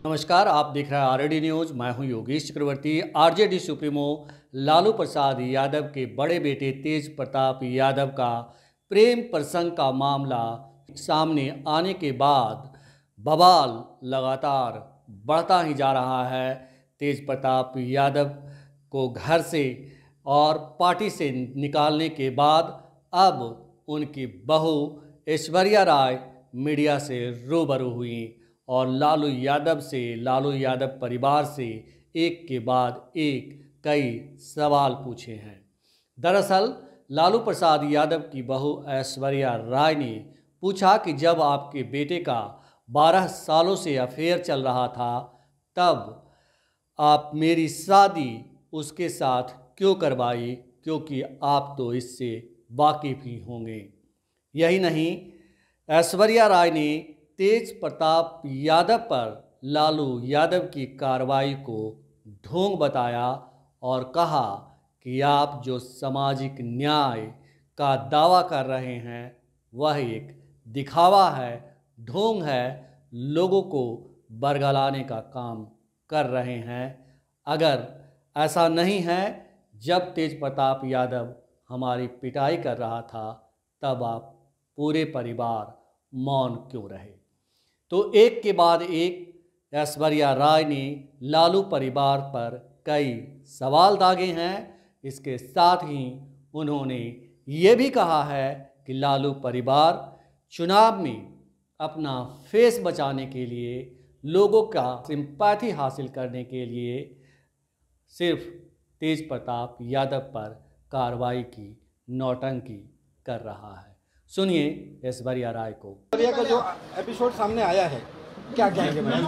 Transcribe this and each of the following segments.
नमस्कार, आप देख रहे हैं आरडी न्यूज़। मैं हूं योगेश चक्रवर्ती। आरजेडी सुप्रीमो लालू प्रसाद यादव के बड़े बेटे तेज प्रताप यादव का प्रेम प्रसंग का मामला सामने आने के बाद बवाल लगातार बढ़ता ही जा रहा है। तेज प्रताप यादव को घर से और पार्टी से निकालने के बाद अब उनकी बहू ऐश्वर्या राय मीडिया से रूबरू हुई और लालू यादव परिवार से एक के बाद एक कई सवाल पूछे हैं। दरअसल लालू प्रसाद यादव की बहू ऐश्वर्या राय ने पूछा कि जब आपके बेटे का 12 सालों से अफेयर चल रहा था, तब आप मेरी शादी उसके साथ क्यों करवाई, क्योंकि आप तो इससे वाकिफ़ ही होंगे। यही नहीं, ऐश्वर्या राय ने तेज प्रताप यादव पर लालू यादव की कार्रवाई को ढोंग बताया और कहा कि आप जो सामाजिक न्याय का दावा कर रहे हैं वह एक दिखावा है, ढोंग है, लोगों को बरगलाने का काम कर रहे हैं। अगर ऐसा नहीं है, जब तेज प्रताप यादव हमारी पिटाई कर रहा था तब आप पूरे परिवार मौन क्यों रहे। तो एक के बाद एक ऐश्वर्या राय ने लालू परिवार पर कई सवाल दागे हैं। इसके साथ ही उन्होंने ये भी कहा है कि लालू परिवार चुनाव में अपना फेस बचाने के लिए, लोगों का सिंपैथी हासिल करने के लिए सिर्फ तेज प्रताप यादव पर कार्रवाई की नौटंकी कर रहा है। सुनिए ऐश्वर्या राय को। ऐश्वर्या का जो एपिसोड सामने आया है, क्या कहेंगे मैम?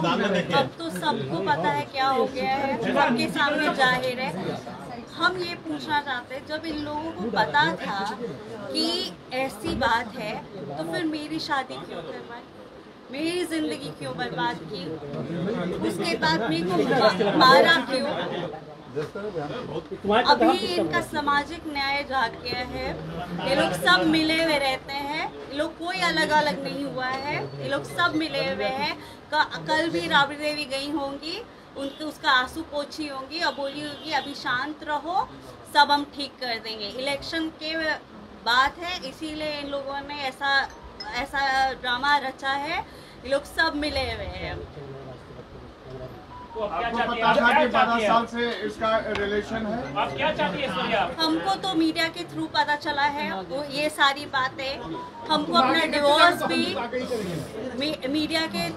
अब तो सबको पता है क्या हो गया है, सबके सामने जाहिर है। हम ये पूछना चाहते हैं, जब इन लोगों को पता था कि ऐसी बात है तो फिर मेरी शादी क्यों करवाई, मेरी जिंदगी क्यों बर्बाद की, उसके बाद मेरे को मारा क्यों? अभी इनका सामाजिक न्याय जाग गया है। ये लोग सब मिले हुए रहते हैं, ये लोग कोई अलग अलग नहीं हुआ है, ये लोग सब मिले हुए हैं। कल भी राबड़ी देवी गई होंगी, उनके उसका आंसू पोछी होंगी और बोली होगी अभी शांत रहो, सब हम ठीक कर देंगे। इलेक्शन के बात है, इसीलिए इन लोगों ने ऐसा ड्रामा रचा है। ये लोग सब मिले हुए हैं। तो आपको पता था कि 12 साल से इसका रिलेशन है? आप क्या चाहती हैं? हमको तो मीडिया के थ्रू पता चला है वो ये सारी बातें। हमको अपना डिवोर्स भी मीडिया के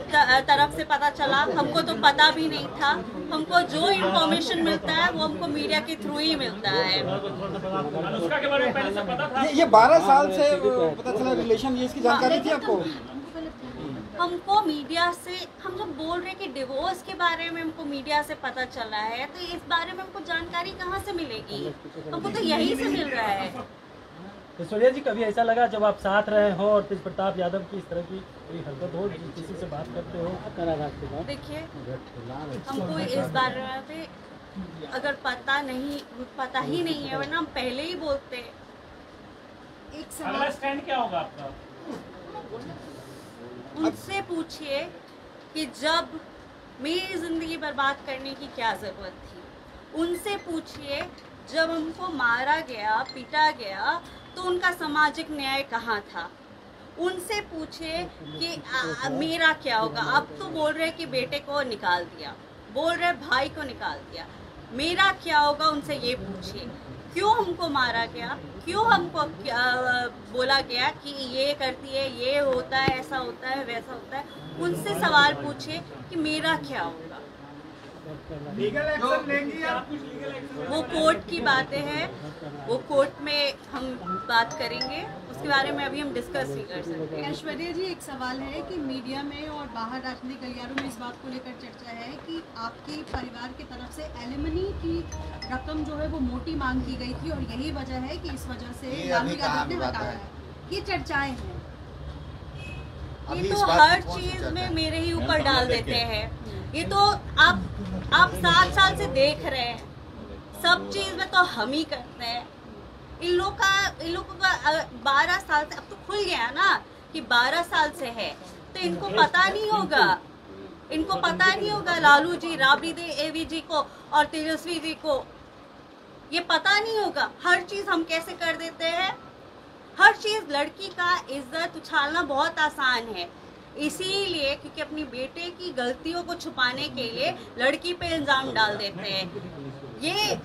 तरफ से पता चला, हमको तो पता भी नहीं था। हमको जो इन्फॉर्मेशन मिलता है वो हमको मीडिया के थ्रू ही मिलता है। अनुष्का के बारे में पहले से पता था? ये 12 साल से पता चला रिलेशन, ये इसकी जानकारी थी आपको? हमको मीडिया से, हम जब बोल रहे कि डिवोर्स के बारे में हमको मीडिया से पता चला है, तो इस बारे में हमको जानकारी कहाँ से मिलेगी? हमको तो यहीं से मिल रहा है। ऐश्वर्या जी, कभी ऐसा लगा जब आप साथ रहे हो और तेज प्रताप यादव की इस तरह की कोई हरकत हो, किसी से बात करते हो? देखिए, हमको इस बारे में अगर पता ही नहीं है, वरना हम पहले ही बोलते। एक सवाल स्टैंड क्या होगा आपका? उनसे पूछिए कि जब मेरी जिंदगी बर्बाद करने की क्या जरूरत थी। उनसे पूछिए जब हमको मारा गया, पीटा गया, तो उनका सामाजिक न्याय कहाँ था। उनसे पूछिए कि मेरा क्या होगा। अब तो बोल रहे कि बेटे को निकाल दिया, बोल रहे भाई को निकाल दिया, मेरा क्या होगा? उनसे ये पूछिए क्यों हमको मारा गया, क्यों हमको बोला गया कि ये करती है, ये होता है, ऐसा होता है, वैसा होता है। उनसे सवाल पूछिए कि मेरा क्या होगा। लीगल एक्शन लेंगी आप? कुछ लीगल एक्शन? वो कोर्ट की बातें हैं, वो कोर्ट में हम बात करेंगे, उसके बारे में अभी हम डिस्कस नहीं कर सकते। ऐश्वर्या जी, एक सवाल है कि मीडिया में और बाहर राजनीतिक गलियारों में इस बात को लेकर चर्चा है कि आपके परिवार की तरफ से एलिमनी की रकम जो है वो मोटी मांग की गई थी और यही वजह है कि इस वजह से लालू यादव ने हटाया है। ये चर्चाएं हैं। ये तो हर चीज में मेरे ही ऊपर डाल देते हैं। ये तो आप 7 साल से देख रहे हैं, सब चीज में तो हम ही करते हैं। इन लोगों का 12 साल से अब तो खुल गया ना कि 12 साल से है, तो इनको पता नहीं होगा इनको पता नहीं होगा लालू जी, राबड़ी देवी जी को और तेजस्वी जी को ये पता नहीं होगा। हर चीज हम कैसे कर देते हैं, हर चीज लड़की का इज्जत उछालना बहुत आसान है, इसीलिए क्योंकि अपनी बेटे की गलतियों को छुपाने के लिए लड़की पे इल्जाम डाल देते हैं। ये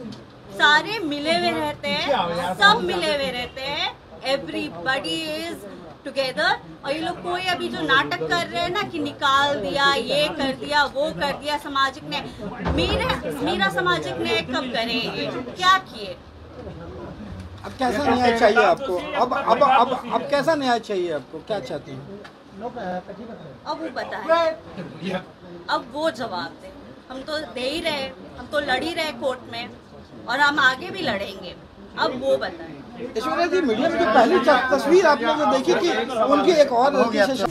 सारे मिले हुए रहते हैं, सब मिले हुए रहते हैं, एवरीबॉडी इज टुगेदर। और ये लोग कोई अभी जो नाटक कर रहे हैं ना कि निकाल दिया, ये कर दिया, वो कर दिया सामाजिक न्याय, मीरा सामाजिक न्याय कब करेंगे, क्या किए? अब कैसा न्याय चाहिए आपको? अब कैसा न्याय चाहिए आपको? क्या चाहते हैं? अब वो बताए, अब वो जवाब दे। हम तो दे ही रहे, हम तो लड़ ही रहे कोर्ट में और हम आगे भी लड़ेंगे। अब वो बताए। ऐश्वर्या जी, मीडिया में जो पहली तस्वीर आपने जो देखी कि उनकी एक और लड़की से